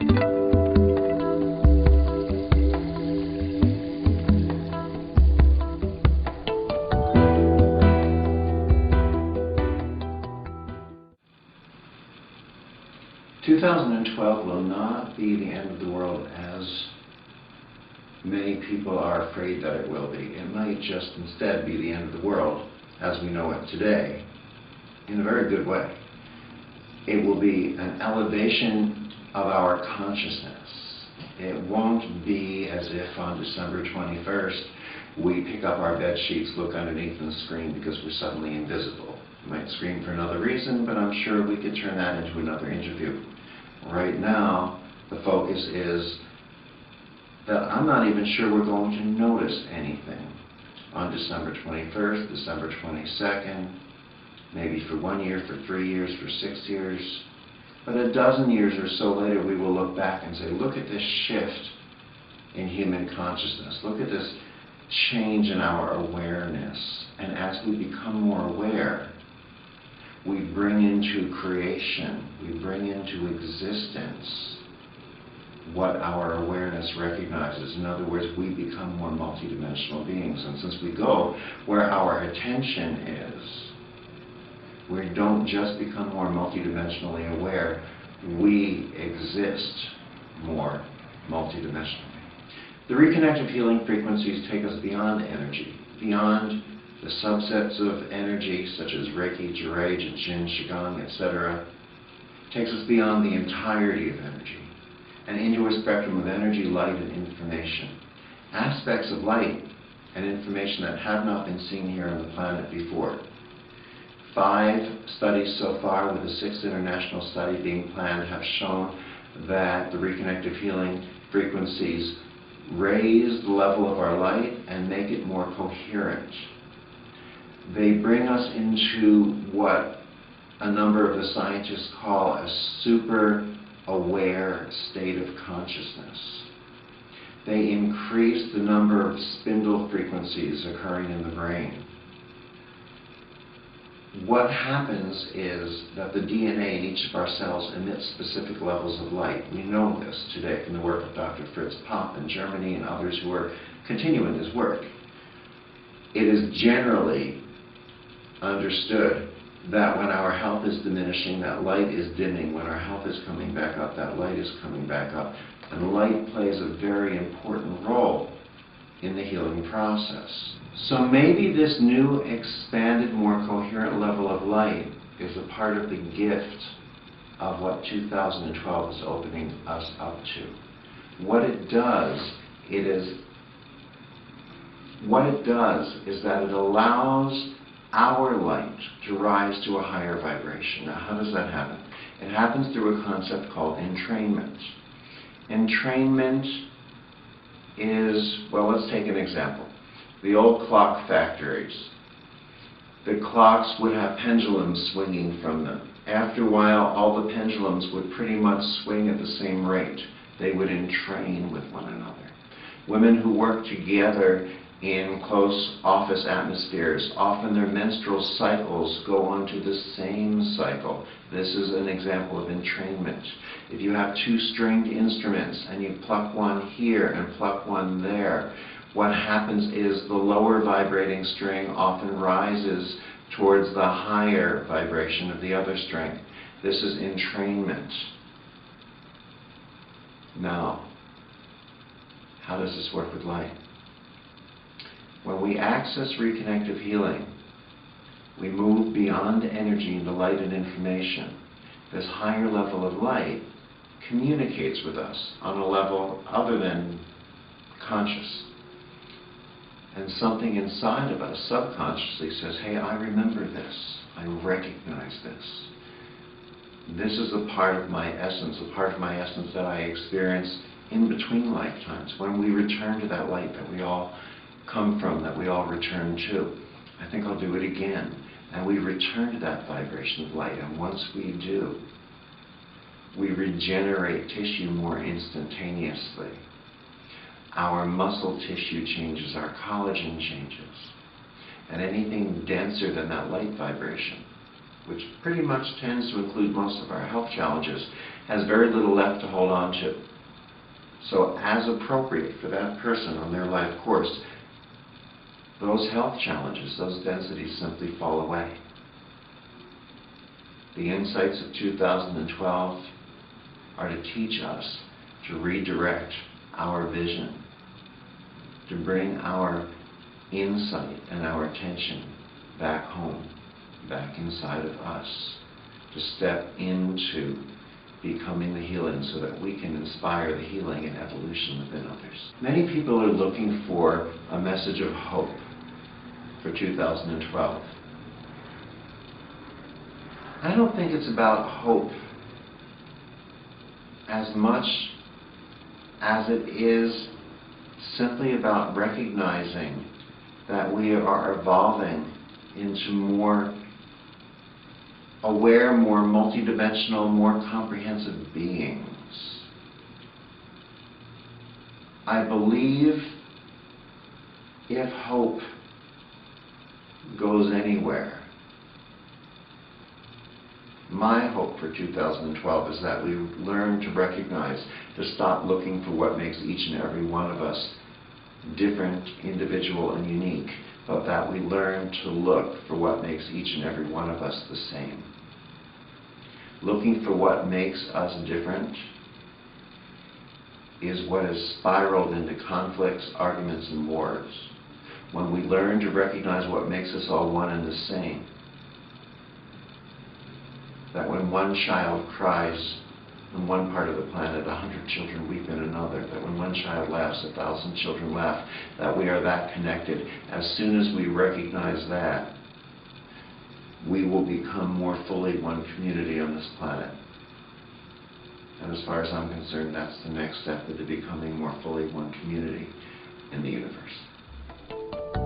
"2012 will not be the end of the world as many people are afraid that it will be. It might just instead be the end of the world as we know it today, in a very good way. It will be an elevation of our consciousness. It won't be as if on December 21st we pick up our bed sheets, look underneath the screen because we're suddenly invisible. We might scream for another reason, but I'm sure we could turn that into another interview. Right now, the focus is that I'm not even sure we're going to notice anything on December 21st, December 22nd, maybe for 1 year, for 3 years, for 6 years. But a dozen years or so later, we will look back and say, look at this shift in human consciousness. Look at this change in our awareness. And as we become more aware, we bring into creation, we bring into existence what our awareness recognizes. In other words, we become more multidimensional beings. And since we go where our attention is, we don't just become more multidimensionally aware, we exist more multidimensionally. The reconnective healing frequencies take us beyond energy, beyond the subsets of energy such as Reiki, Jurei, Jin, Qigong, etc. Takes us beyond the entirety of energy and into a spectrum of energy, light, and information. Aspects of light and information that have not been seen here on the planet before. 5 studies so far, with a 6th international study being planned, have shown that the reconnective healing frequencies raise the level of our light and make it more coherent. They bring us into what a number of the scientists call a super aware state of consciousness. They increase the number of spindle frequencies occurring in the brain. What happens is that the DNA in each of our cells emits specific levels of light. We know this today from the work of Dr. Fritz Popp in Germany and others who are continuing his work. It is generally understood that when our health is diminishing, that light is dimming. When our health is coming back up, that light is coming back up. And light plays a very important role in the healing process. So maybe this new, expanded, more coherent level of light is a part of the gift of what 2012 is opening us up to. What it does is that it allows our light to rise to a higher vibration. Now, how does that happen? It happens through a concept called entrainment. Entrainment is, well, let's take an example. The old clock factories. The clocks would have pendulums swinging from them. After a while, all the pendulums would pretty much swing at the same rate. They would entrain with one another. Women who work together in close office atmospheres, often their menstrual cycles go onto the same cycle. This is an example of entrainment. If you have 2 stringed instruments and you pluck one here and pluck one there, what happens is the lower vibrating string often rises towards the higher vibration of the other string. This is entrainment. Now, how does this work with light? When we access reconnective healing, we move beyond energy into light and information. This higher level of light communicates with us on a level other than conscious. And something inside of us subconsciously says, hey, I remember this. I recognize this. This is a part of my essence that I experience in between lifetimes, when we return to that light that we all come from, that we all return to. I think I'll do it again. And we return to that vibration of light. And once we do, we regenerate tissue more instantaneously. Our muscle tissue changes, our collagen changes. And anything denser than that light vibration which pretty much tends to include most of our health challenges, has very little left to hold on to. So as appropriate for that person on their life course, those health challenges, those densities simply fall away. The insights of 2012 are to teach us to redirect our vision, to bring our insight and our attention back home, back inside of us, to step into becoming the healing so that we can inspire the healing and evolution within others. Many people are looking for a message of hope for 2012. I don't think it's about hope as much as it is simply about recognizing that we are evolving into more aware, more multidimensional, more comprehensive beings. I believe if hope goes anywhere, my hope for 2012 is that we learn to recognize, to stop looking for what makes each and every one of us different, individual, and unique, but that we learn to look for what makes each and every one of us the same. Looking for what makes us different is what has spiraled into conflicts, arguments, and wars. When we learn to recognize what makes us all one and the same, that when one child cries in one part of the planet, 100 children weep in another, that when one child laughs, 1,000 children laugh, that we are that connected. As soon as we recognize that, we will become more fully one community on this planet. And as far as I'm concerned, that's the next step into becoming more fully one community in the universe.